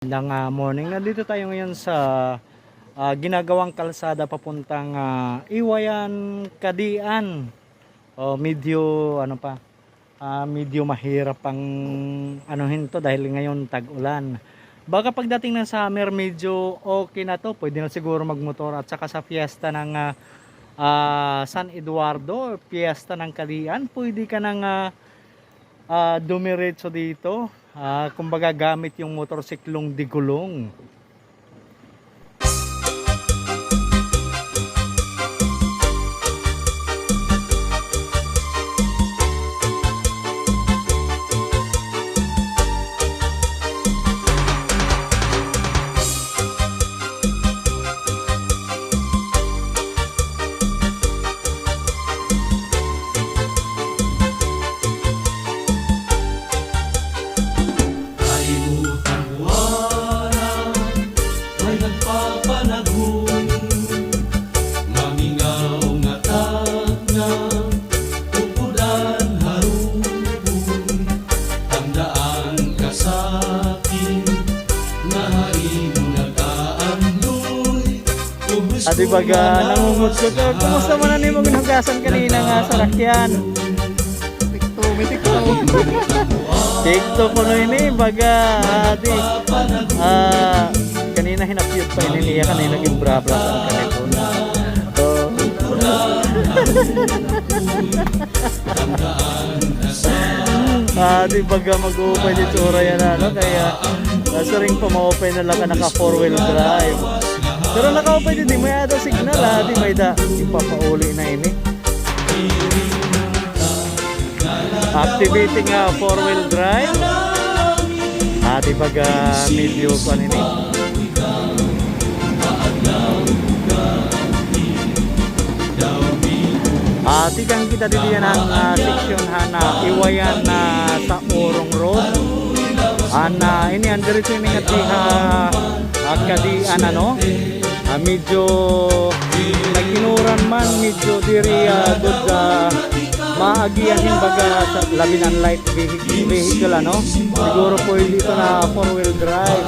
Magandang morning. Nandito tayo ngayon sa ginagawang kalsada papuntang Iwayan, Kadian. Medyo medyo mahirap ang anuhin to dahil ngayon tag-ulan. Baka pagdating ng summer medyo okay na to. Pwede na siguro magmotor at saka sa fiesta ng San Eduardo, fiesta ng Kadian, pwede ka nang dumiretso dito. Kumbaga gamit yung motorsiklong digulong. Adi baga nangungod ko. Kumusta man ani mo ginugasan kanina nga sa rakyan? TikTok ko ini baga adi. Kanina hinapyot pa ini niya kanina naging bra-bra sa kanito. Adi baga mag-open dito ora yan kaya nasa ring pa-open na lang ka naka 4-wheel drive. Pero naka-open din, may ada signal di may da ipapauli na ini. Activating 4-wheel drive. Di baga medyo pa ini. Tigang kita dilihan ang section na Iwayan na sa Orong Road. Ini ang diretso ini nga tiha Kadian medyo nagkinuran man medyo diri good maagian baga sa labi ng light vehicle siguro po dito na 4-wheel drive